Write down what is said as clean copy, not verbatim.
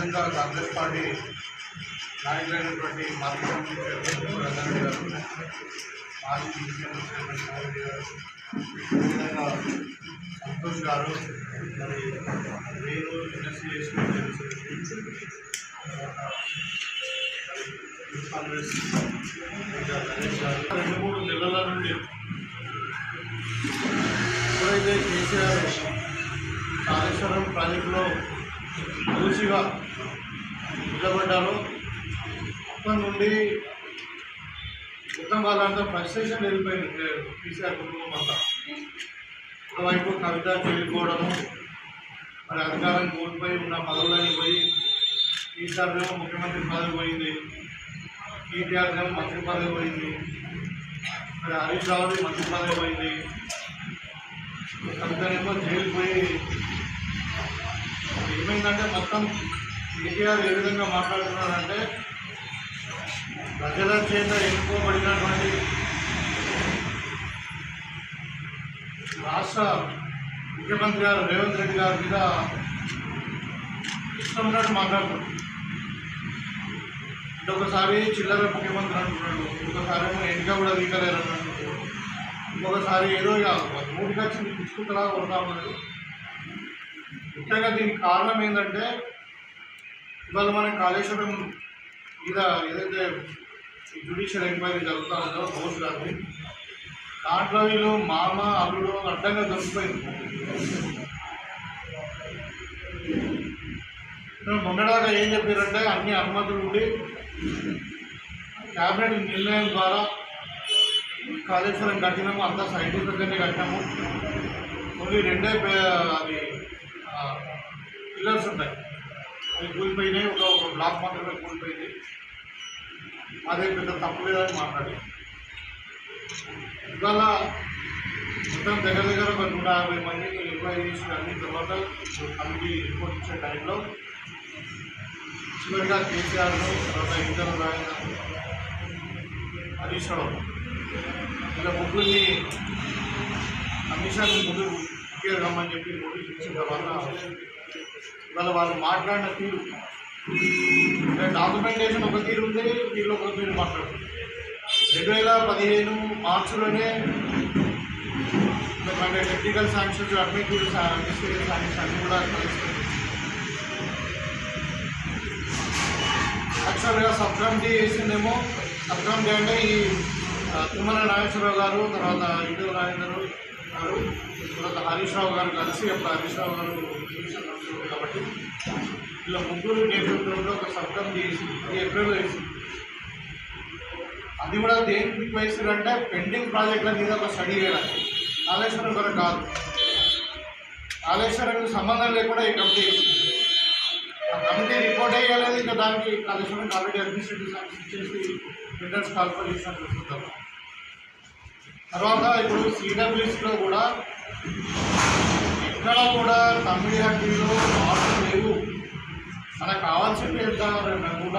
స్థానిక కాంగ్రెస్ పార్టీ నాయకులైనటువంటి మాజీ చైర్మన్ రంగారెడ్డి గారు, మాజీ ముఖ్యమంత్రి చైర్మన్ మోదీ గారు, అదేవిధంగా సంతోష్ గారు, మరి వేరు ఇన్వెస్టిగేషన్ కాంగ్రెస్ గణేష్ గారు 2-3 నెలల నుండి ఎప్పుడైతే కేసీఆర్ కాళేశ్వరం ప్రాజెక్టులో దోషిగా నిలబడ్డారో అప్పటి నుండి మొత్తం వాళ్ళంతా ఫ్రస్ట్రేషన్ వెళ్ళిపోయింది. కేసీఆర్ కుటుంబం అంతా ఒకవైపు కవిత చేరుకోవడము, మరి అధికారం కోల్పోయి ఉన్న పదవులని పోయి, కేసీఆర్ ఏమో ముఖ్యమంత్రి పదవి పోయింది, కేటీఆర్ ఏమో మంత్రి పదవి పోయింది, మరి హరీష్ రావుది మంత్రి పదవి పోయింది, కవితనేమో జైలు పోయి. ఏమైందంటే మొత్తం కేటీఆర్ ఏ విధంగా మాట్లాడుతున్నారంటే ప్రజల చేత ఎన్నుకోబడినటువంటి రాష్ట్ర ముఖ్యమంత్రి గారు రేవంత్ రెడ్డి గారి మీద ఇష్టం ఉన్నట్టు మాట్లాడుతున్నారు. అంటే ఒకసారి చిల్లర ముఖ్యమంత్రి అంటున్నాడు, ఇంకొకసారి ఏమో ఎన్నిక కూడా వీకలేరు అంటున్నాడు, ఇంకొకసారి ఏదో నోటికి వచ్చింది పుచ్చుకుంటలా కొడతా ఉన్నాడు. ముఖ్యంగా దీనికి కారణం ఏంటంటే ఇవాళ మనం కాళేశ్వరం మీద ఏదైతే జ్యుడిషియల్ ఎంక్వైరీ జరుగుతూ ఉందో బోస్ గారిని, దాంట్లో వీళ్ళు మామ అల్లుడు అడ్డంగా దొరికిపోయింది. మొన్నదాకా ఏం చెప్పారంటే అన్ని అనుమతులు ఉండి క్యాబినెట్ నిర్ణయం ద్వారా కాళేశ్వరం కట్టినాము, అంతా సైంటిఫిక్గానే కట్టినాము, ఓన్లీ 2 అది పిల్లర్స్ ఉంటాయి, అవి కూలిపోయినాయి, ఒక బ్లాక్ మాత్రమే కూలిపోయింది, అదే పెద్ద తప్పు లేదని మాట్లాడి ఇవాళ మొత్తం దగ్గర ఒక 150 మందిని ఎంక్వైరీ చేసిన అన్ని తర్వాత కమిటీ రిపోర్ట్ ఇచ్చే టైంలో చివరిగా కేసీఆర్ను, తర్వాత ఇద్దరు హరీష్ రావు ఇలా ముగ్గురిని కమిషన్ ముందు ముఖ్యంగా రమ్మని చెప్పి నోటీస్ ఇచ్చిన తర్వాత ఇవాళ వాళ్ళు మాట్లాడిన తీరు, డాక్యుమెంటేషన్ ఒక తీరు ఉంది, వీళ్ళు ఒక తీరు మాట్లాడుతుంది. 2015 మార్చిలోనే అంటే టెక్నికల్ శాంక్షన్స్, అడ్మినిస్ట్రేటివ్ శాంక్షన్స్ అన్నీ కూడా కలుస్తుంది. యాక్చువల్గా సబ్ కమిటీ వేసిందేమో, సబ్ కమిటీ అంటే ఈ తుమ్మల నాగేశ్వరరావు గారు, తర్వాత ఈటెల రాజేందర్ గారు, తర్వాత హరీష్ రావు గారు కలిసి అప్పుడు హరీష్ రావు గారు కాబట్టి ఇలా ముగ్గురు నేతృత్వంలో ఒక సబ్ కమిటీ వేసింది. అది ఏప్రిల్లో వేసింది. అది కూడా దేనికి వేసిందంటే పెండింగ్ ప్రాజెక్టుల మీద ఒక స్టడీ చేయడానికి, కాళేశ్వరం కూడా కాదు, కాళేశ్వరంకి సంబంధం లేకుండా ఈ కమిటీ వేసింది. ఆ కమిటీ రిపోర్ట్ వేయగలేదు, ఇంకా దానికి కాళేశ్వరం ఆల్రెడీ అడ్మినిస్ట్రేటివ్ శాంక్షన్ చేసి టెండర్స్ కాల్ఫర్ చేసినట్టు చూద్దాం. తర్వాత ఇప్పుడు సిడబ్ల్యూసీలో కూడా ఎక్కడ కూడా తమిళ హట్టీలో మార్పులు లేవు, మనకు కావాల్సింది ఎంత కూడా